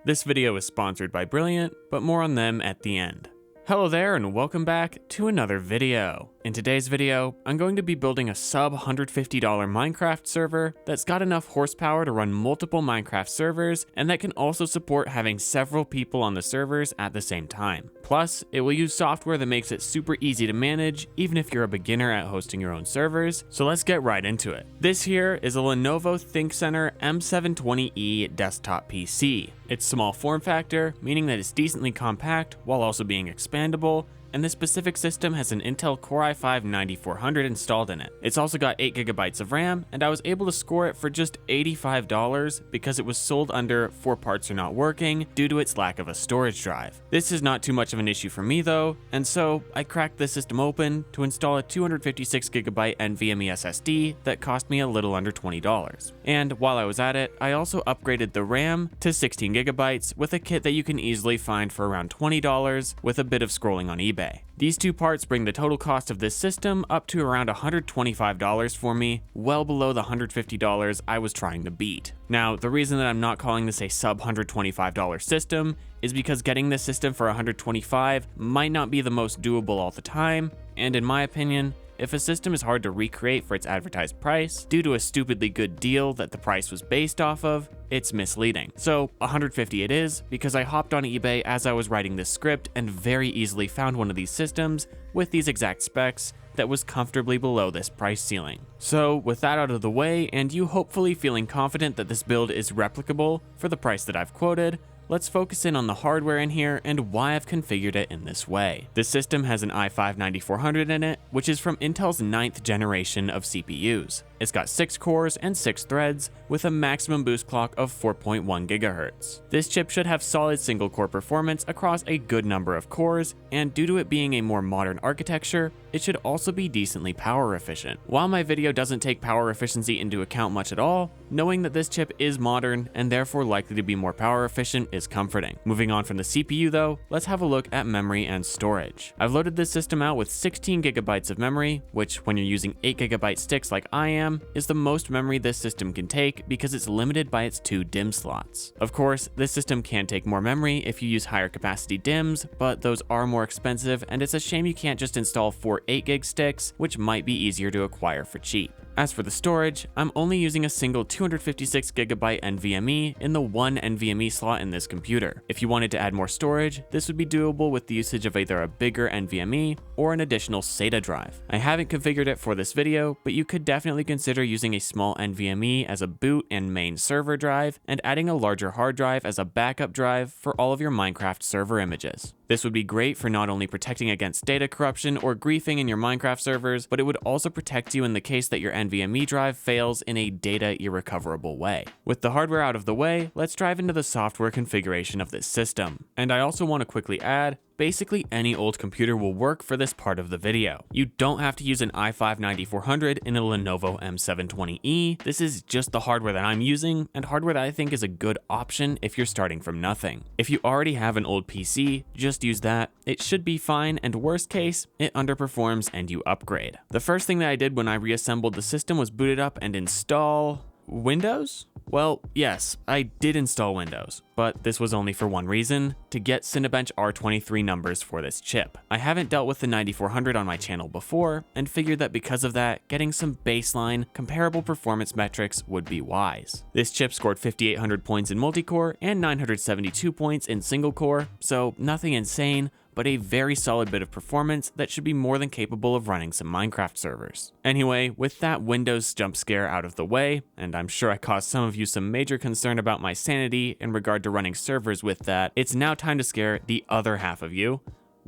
This video is sponsored by Brilliant, but more on them at the end. Hello there and welcome back to another video. In today's video, I'm going to be building a sub $150 Minecraft server that's got enough horsepower to run multiple Minecraft servers and that can also support having several people on the servers at the same time. Plus, it will use software that makes it super easy to manage even if you're a beginner at hosting your own servers, so let's get right into it. This here is a Lenovo ThinkCentre M720E desktop PC. It's small form factor, meaning that it's decently compact while also being expandable, and this specific system has an Intel Core i5-9400 installed in it. It's also got 8GB of RAM, and I was able to score it for just $85 because it was sold under 4 parts are not working due to its lack of a storage drive. This is not too much of an issue for me though, and so I cracked this system open to install a 256GB NVMe SSD that cost me a little under $20. And while I was at it, I also upgraded the RAM to 16GB with a kit that you can easily find for around $20 with a bit of scrolling on eBay. These two parts bring the total cost of this system up to around $125 for me, well below the $150 I was trying to beat. Now, the reason that I'm not calling this a sub $125 system is because getting this system for $125 might not be the most doable all the time, and in my opinion, if a system is hard to recreate for its advertised price due to a stupidly good deal that the price was based off of, it's misleading. So $150 it is, because I hopped on eBay as I was writing this script and very easily found one of these systems with these exact specs that was comfortably below this price ceiling. So with that out of the way, and you hopefully feeling confident that this build is replicable for the price that I've quoted, let's focus in on the hardware in here and why I've configured it in this way. This system has an i5-9400 in it, which is from Intel's 9th generation of CPUs. It's got 6 cores and 6 threads with a maximum boost clock of 4.1 GHz. This chip should have solid single core performance across a good number of cores, and due to it being a more modern architecture, it should also be decently power efficient. While my video doesn't take power efficiency into account much at all, knowing that this chip is modern and therefore likely to be more power efficient is comforting. Moving on from the CPU though, let's have a look at memory and storage. I've loaded this system out with 16GB of memory, which when you're using 8GB sticks like I am, is the most memory this system can take because it's limited by its 2 DIMM slots. Of course, this system can take more memory if you use higher capacity DIMMs, but those are more expensive and it's a shame you can't just install 4 8GB sticks, which might be easier to acquire for cheap. As for the storage, I'm only using a single 256GB NVMe in the one NVMe slot in this computer. If you wanted to add more storage, this would be doable with the usage of either a bigger NVMe or an additional SATA drive. I haven't configured it for this video, but you could definitely consider using a small NVMe as a boot and main server drive, and adding a larger hard drive as a backup drive for all of your Minecraft server images. This would be great for not only protecting against data corruption or griefing in your Minecraft servers, but it would also protect you in the case that your NVMe drive fails in a data irrecoverable way. With the hardware out of the way, let's dive into the software configuration of this system. And I also want to quickly add, basically any old computer will work for this part of the video. You don't have to use an i5-9400 in a Lenovo M720E. This is just the hardware that I'm using, and hardware that I think is a good option if you're starting from nothing. If you already have an old PC, just use that. It should be fine, and worst case, it underperforms and you upgrade. The first thing that I did when I reassembled the system was boot it up and install Windows? Well, yes, I did install Windows, but this was only for one reason, to get Cinebench R23 numbers for this chip. I haven't dealt with the 9400 on my channel before, and figured that because of that, getting some baseline, comparable performance metrics would be wise. This chip scored 5,800 points in multi-core and 972 points in single-core, so nothing insane, but a very solid bit of performance that should be more than capable of running some Minecraft servers. Anyway, with that Windows jump scare out of the way, and I'm sure I caused some of you some major concern about my sanity in regard to running servers with that, it's now time to scare the other half of you.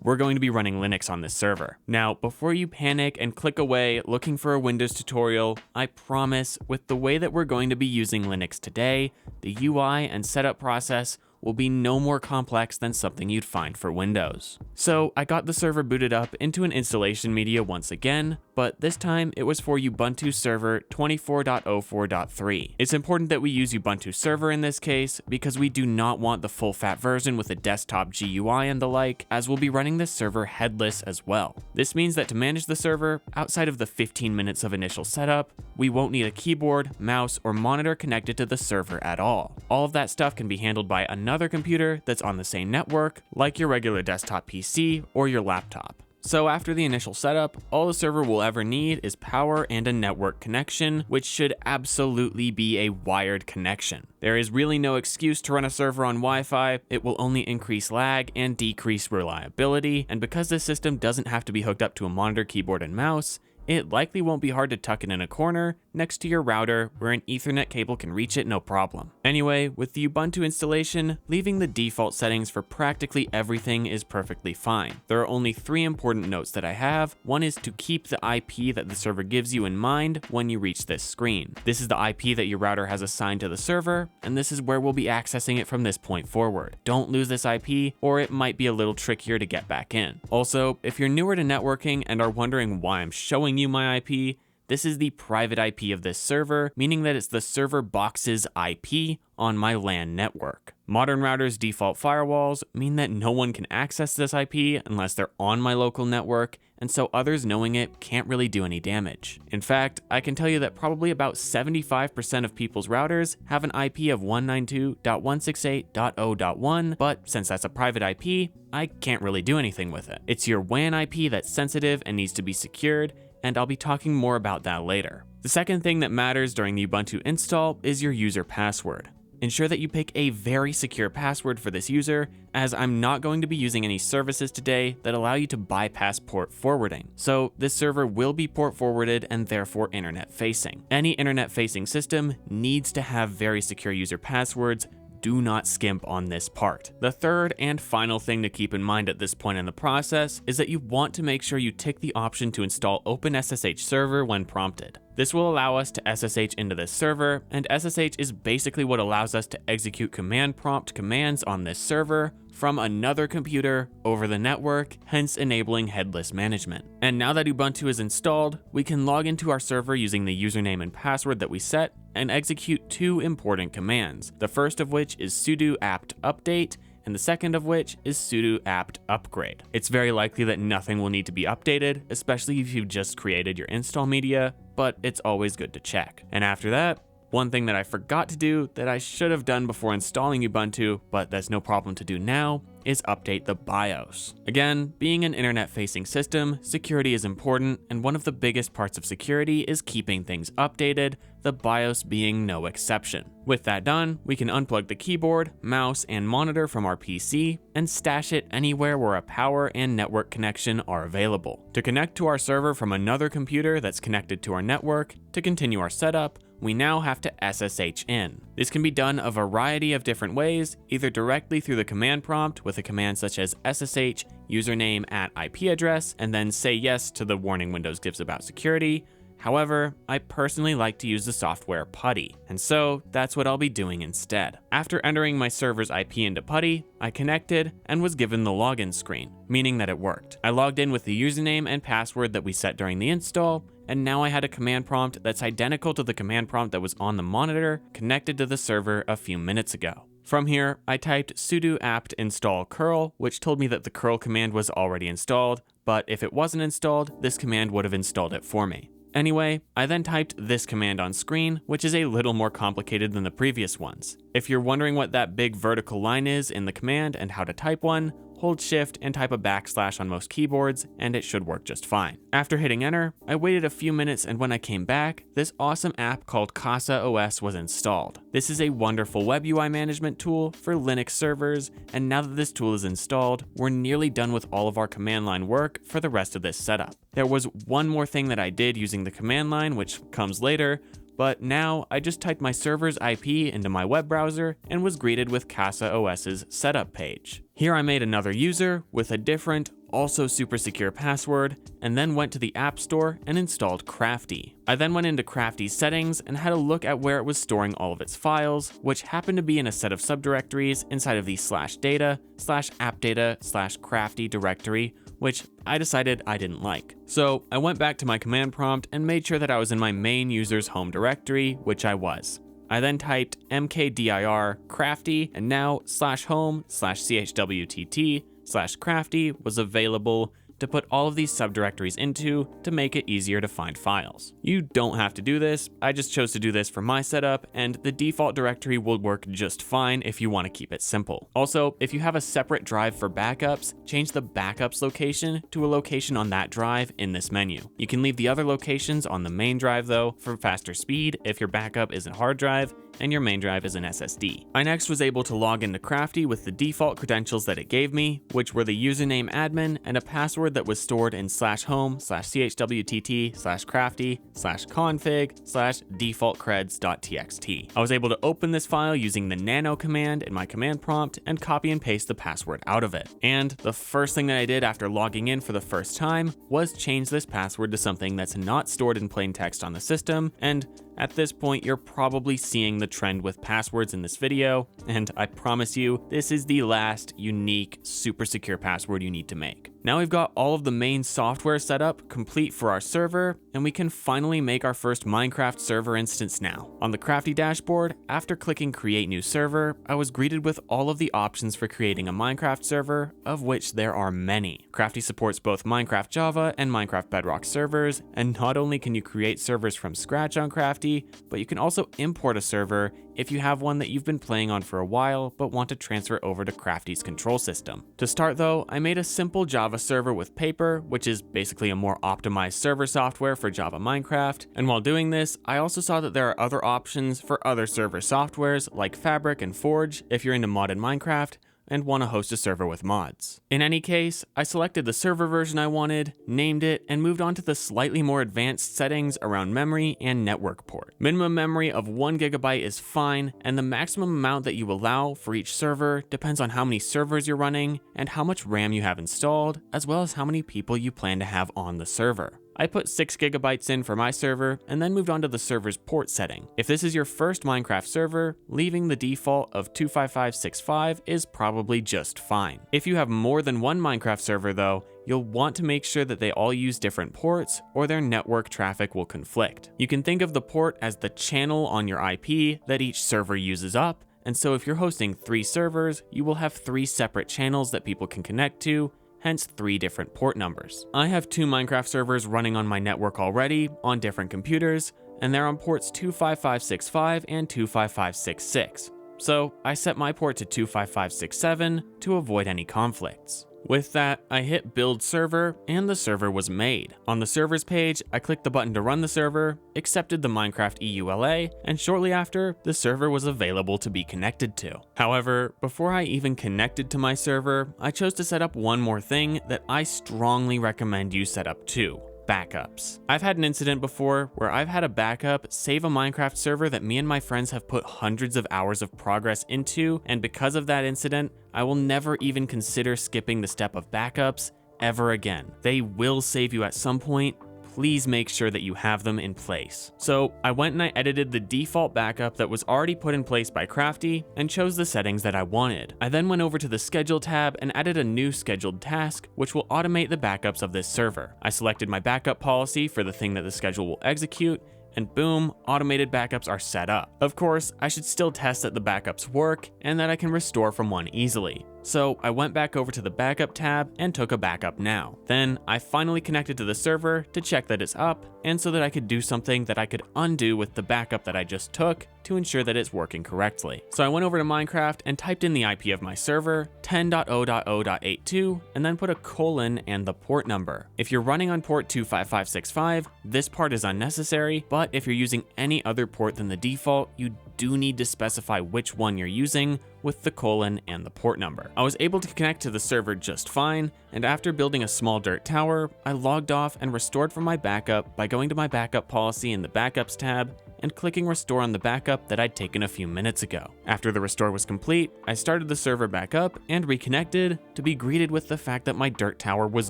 We're going to be running Linux on this server. Now, before you panic and click away looking for a Windows tutorial, I promise with the way that we're going to be using Linux today, the UI and setup process will be no more complex than something you'd find for Windows. So I got the server booted up into an installation media once again, but this time it was for Ubuntu Server 24.04.3. It's important that we use Ubuntu Server in this case because we do not want the full-fat version with a desktop GUI and the like, as we'll be running this server headless as well. This means that to manage the server, outside of the 15 minutes of initial setup, we won't need a keyboard, mouse, or monitor connected to the server at all. All of that stuff can be handled by another computer that's on the same network, like your regular desktop PC or your laptop. So after the initial setup, all the server will ever need is power and a network connection, which should absolutely be a wired connection. There is really no excuse to run a server on Wi-Fi. It will only increase lag and decrease reliability, and because this system doesn't have to be hooked up to a monitor, keyboard, and mouse, it likely won't be hard to tuck it in a corner next to your router where an Ethernet cable can reach it no problem. Anyway, with the Ubuntu installation, leaving the default settings for practically everything is perfectly fine. There are only 3 important notes that I have. One is to keep the IP that the server gives you in mind when you reach this screen. This is the IP that your router has assigned to the server, and this is where we'll be accessing it from this point forward. Don't lose this IP, or it might be a little trickier to get back in. Also, if you're newer to networking and are wondering why I'm showing you my IP, this is the private IP of this server, meaning that it's the server box's IP on my LAN network. Modern routers' default firewalls mean that no one can access this IP unless they're on my local network, and so others knowing it can't really do any damage. In fact, I can tell you that probably about 75% of people's routers have an IP of 192.168.0.1, but since that's a private IP, I can't really do anything with it. It's your WAN IP that's sensitive and needs to be secured, and I'll be talking more about that later. The second thing that matters during the Ubuntu install is your user password. Ensure that you pick a very secure password for this user, as I'm not going to be using any services today that allow you to bypass port forwarding. So this server will be port forwarded and therefore internet facing. Any internet facing system needs to have very secure user passwords. Do not skimp on this part. The third and final thing to keep in mind at this point in the process is that you want to make sure you tick the option to install OpenSSH server when prompted. This will allow us to SSH into this server, and SSH is basically what allows us to execute command prompt commands on this server from another computer over the network, hence enabling headless management. And now that Ubuntu is installed, we can log into our server using the username and password that we set and execute 2 important commands, the first of which is sudo apt update, and the second of which is sudo apt upgrade. It's very likely that nothing will need to be updated, especially if you've just created your install media, but it's always good to check. And after that, one thing that I forgot to do that I should have done before installing Ubuntu, but that's no problem to do now, is update the BIOS. Again, being an internet-facing system, security is important, and one of the biggest parts of security is keeping things updated, the BIOS being no exception. With that done, we can unplug the keyboard, mouse, and monitor from our PC and stash it anywhere where a power and network connection are available. To connect to our server from another computer that's connected to our network, to continue our setup, we now have to SSH in. This can be done a variety of different ways, either directly through the command prompt with a command such as SSH username at IP address, and then say yes to the warning Windows gives about security. However, I personally like to use the software PuTTY, and so that's what I'll be doing instead. After entering my server's IP into PuTTY, I connected and was given the login screen, meaning that it worked. I logged in with the username and password that we set during the install, and now I had a command prompt that's identical to the command prompt that was on the monitor connected to the server a few minutes ago. From here, I typed sudo apt install curl, which told me that the curl command was already installed, but if it wasn't installed, this command would have installed it for me. Anyway, I then typed this command on screen, which is a little more complicated than the previous ones. If you're wondering what that big vertical line is in the command and how to type one, hold shift and type a backslash on most keyboards and it should work just fine. After hitting enter, I waited a few minutes, and when I came back, this awesome app called CasaOS was installed. This is a wonderful web UI management tool for Linux servers, and now that this tool is installed, we're nearly done with all of our command line work for the rest of this setup. There was one more thing that I did using the command line, which comes later, but now I just typed my server's IP into my web browser and was greeted with CasaOS's setup page. Here I made another user with a different, also super secure password, and then went to the App Store and installed Crafty. I then went into Crafty's settings and had a look at where it was storing all of its files, which happened to be in a set of subdirectories inside of the /data/appdata/crafty directory, which I decided I didn't like. So I went back to my command prompt and made sure that I was in my main user's home directory, which I was. I then typed mkdir crafty, and now /home/chwtt/crafty was available to put all of these subdirectories into to make it easier to find files. You don't have to do this, I just chose to do this for my setup, and the default directory will work just fine if you want to keep it simple. Also, if you have a separate drive for backups, change the backups location to a location on that drive in this menu. You can leave the other locations on the main drive though for faster speed if your backup is a hard drive and your main drive is an SSD. I next was able to log into Crafty with the default credentials that it gave me, which were the username admin and a password that was stored in /home/chwtt/crafty/config/defaultcreds.txt. I was able to open this file using the nano command in my command prompt and copy and paste the password out of it. And the first thing that I did after logging in for the first time was change this password to something that's not stored in plain text on the system, and at this point, you're probably seeing the trend with passwords in this video, and I promise you, this is the last unique, super secure password you need to make. Now we've got all of the main software set up, complete for our server, and we can finally make our first Minecraft server instance now. On the Crafty dashboard, after clicking Create New Server, I was greeted with all of the options for creating a Minecraft server, of which there are many. Crafty supports both Minecraft Java and Minecraft Bedrock servers, and not only can you create servers from scratch on Crafty, but you can also import a server if you have one that you've been playing on for a while but want to transfer over to Crafty's control system. To start though, I made a simple Java server with Paper, which is basically a more optimized server software for Java Minecraft, and while doing this, I also saw that there are other options for other server softwares like Fabric and Forge if you're into modded Minecraft and want to host a server with mods. In any case, I selected the server version I wanted, named it, and moved on to the slightly more advanced settings around memory and network port. Minimum memory of 1 GB is fine, and the maximum amount that you allow for each server depends on how many servers you're running and how much RAM you have installed, as well as how many people you plan to have on the server. I put 6 GB in for my server and then moved on to the server's port setting. If this is your first Minecraft server, leaving the default of 25565 is probably just fine. If you have more than one Minecraft server though, you'll want to make sure that they all use different ports or their network traffic will conflict. You can think of the port as the channel on your IP that each server uses up, and so if you're hosting 3 servers, you will have 3 separate channels that people can connect to, hence 3 different port numbers. I have 2 Minecraft servers running on my network already on different computers, and they're on ports 25565 and 25566. So I set my port to 25567 to avoid any conflicts. With that, I hit build server and the server was made. On the servers page, I clicked the button to run the server, accepted the Minecraft EULA, and shortly after, the server was available to be connected to. However, before I even connected to my server, I chose to set up one more thing that I strongly recommend you set up too: backups. I've had an incident before where I've had a backup save a Minecraft server that me and my friends have put hundreds of hours of progress into, and because of that incident, I will never even consider skipping the step of backups ever again. They will save you at some point. Please make sure that you have them in place. So I went and I edited the default backup that was already put in place by Crafty and chose the settings that I wanted. I then went over to the schedule tab and added a new scheduled task, which will automate the backups of this server. I selected my backup policy for the thing that the schedule will execute, and boom, automated backups are set up. Of course, I should still test that the backups work and that I can restore from one easily. So I went back over to the backup tab and took a backup now. Then I finally connected to the server to check that it's up and so that I could do something that I could undo with the backup that I just took to ensure that it's working correctly. So I went over to Minecraft and typed in the IP of my server, 10.0.0.82, and then put a colon and the port number. If you're running on port 25565, this part is unnecessary, but if you're using any other port than the default, you do need to specify which one you're using with the colon and the port number. I was able to connect to the server just fine, and after building a small dirt tower, I logged off and restored from my backup by going to my backup policy in the backups tab and clicking restore on the backup that I'd taken a few minutes ago. After the restore was complete, I started the server back up and reconnected to be greeted with the fact that my dirt tower was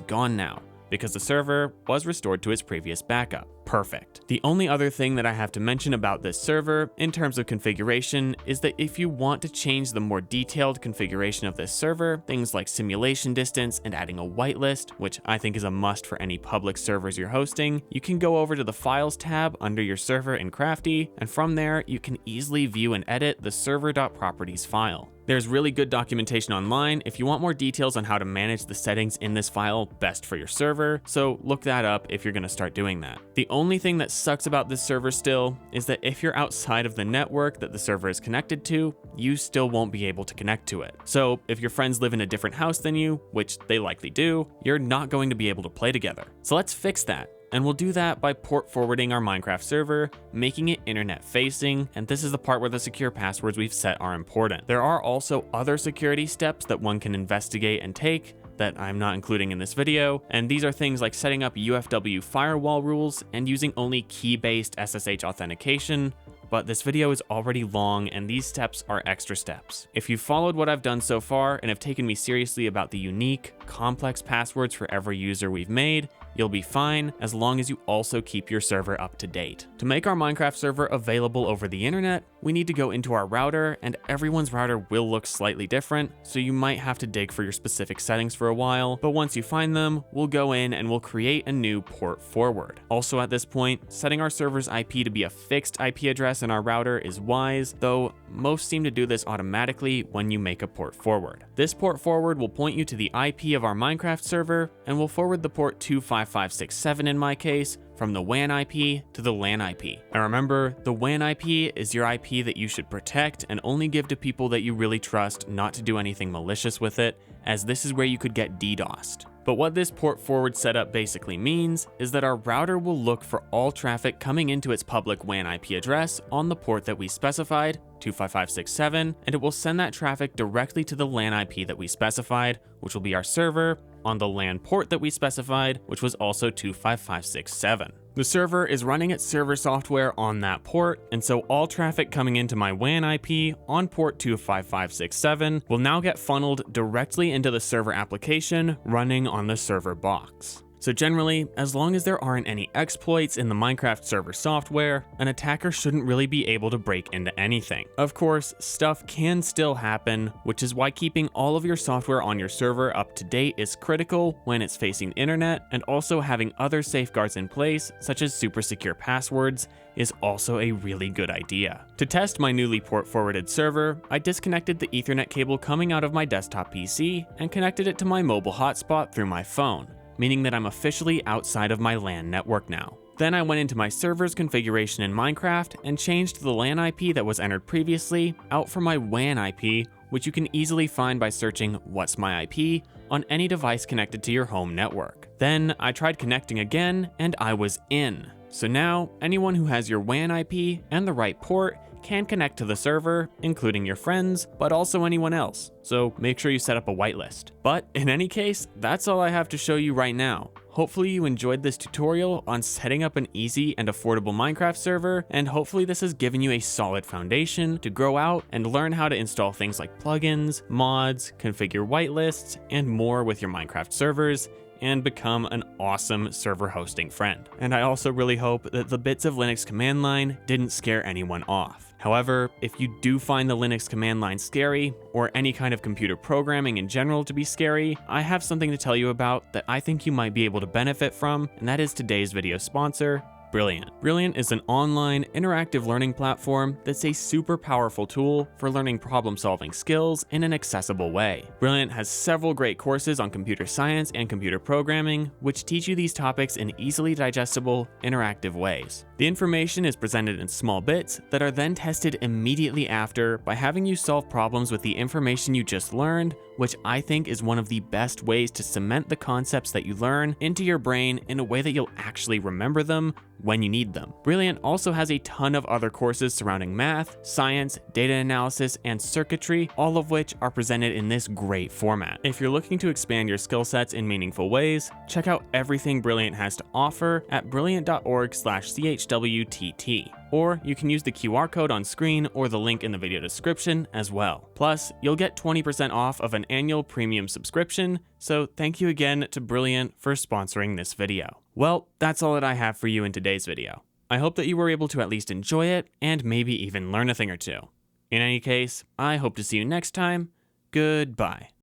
gone now, because the server was restored to its previous backup. perfect. The only other thing that I have to mention about this server in terms of configuration is that if you want to change the more detailed configuration of this server, things like simulation distance and adding a whitelist, which I think is a must for any public servers you're hosting, you can go over to the Files tab under your server in Crafty, and from there you can easily view and edit the server.properties file. There's really good documentation online if you want more details on how to manage the settings in this file best for your server, so look that up if you're going to start doing that. The only thing that sucks about this server still is that if you're outside of the network that the server is connected to, you still won't be able to connect to it. So if your friends live in a different house than you, which they likely do, you're not going to be able to play together. So let's fix that. And we'll do that by port forwarding our Minecraft server, making it internet facing, and this is the part where the secure passwords we've set are important. There are also other security steps that one can investigate and take that I'm not including in this video, and these are things like setting up UFW firewall rules and using only key-based SSH authentication, but this video is already long and these steps are extra steps. If you've followed what I've done so far and have taken me seriously about the unique, complex passwords for every user we've made, you'll be fine as long as you also keep your server up to date. To make our Minecraft server available over the internet, we need to go into our router, and everyone's router will look slightly different, so you might have to dig for your specific settings for a while, but once you find them, we'll go in and we'll create a new port forward. Also at this point, setting our server's IP to be a fixed IP address in our router is wise, though most seem to do this automatically when you make a port forward. This port forward will point you to the IP of our Minecraft server, and will forward the port 25567 in my case, from the WAN IP to the LAN IP. And remember, the WAN IP is your IP that you should protect and only give to people that you really trust, not to do anything malicious with it, as this is where you could get DDoSed. But what this port forward setup basically means is that our router will look for all traffic coming into its public WAN IP address on the port that we specified, 25567, and it will send that traffic directly to the LAN IP that we specified, which will be our server, on the LAN port that we specified, which was also 25567. The server is running its server software on that port, and so all traffic coming into my WAN IP on port 25567 will now get funneled directly into the server application running on the server box. So generally, as long as there aren't any exploits in the Minecraft server software, an attacker shouldn't really be able to break into anything. Of course, stuff can still happen, which is why keeping all of your software on your server up to date is critical when it's facing the internet, and also having other safeguards in place, such as super secure passwords, is also a really good idea. To test my newly port forwarded server, I disconnected the Ethernet cable coming out of my desktop PC and connected it to my mobile hotspot through my phone, meaning that I'm officially outside of my LAN network now. Then I went into my server's configuration in Minecraft and changed the LAN IP that was entered previously out for my WAN IP, which you can easily find by searching "What's my IP" on any device connected to your home network. Then I tried connecting again and I was in. So now anyone who has your WAN IP and the right port can connect to the server, including your friends, but also anyone else, so make sure you set up a whitelist. But in any case, that's all I have to show you right now. Hopefully you enjoyed this tutorial on setting up an easy and affordable Minecraft server, and hopefully this has given you a solid foundation to grow out and learn how to install things like plugins, mods, configure whitelists, and more with your Minecraft servers, and become an awesome server hosting friend. And I also really hope that the bits of Linux command line didn't scare anyone off. However, if you do find the Linux command line scary, or any kind of computer programming in general to be scary, I have something to tell you about that I think you might be able to benefit from, and that is today's video sponsor, Brilliant. Brilliant is an online, interactive learning platform that's a super powerful tool for learning problem-solving skills in an accessible way. Brilliant has several great courses on computer science and computer programming, which teach you these topics in easily digestible, interactive ways. The information is presented in small bits that are then tested immediately after by having you solve problems with the information you just learned, which I think is one of the best ways to cement the concepts that you learn into your brain in a way that you'll actually remember them when you need them. Brilliant also has a ton of other courses surrounding math, science, data analysis, and circuitry, all of which are presented in this great format. If you're looking to expand your skill sets in meaningful ways, check out everything Brilliant has to offer at brilliant.org/chwtt. or you can use the QR code on screen or the link in the video description as well. Plus, you'll get 20% off of an annual premium subscription, so thank you again to Brilliant for sponsoring this video. Well, that's all that I have for you in today's video. I hope that you were able to at least enjoy it and maybe even learn a thing or two. In any case, I hope to see you next time. Goodbye.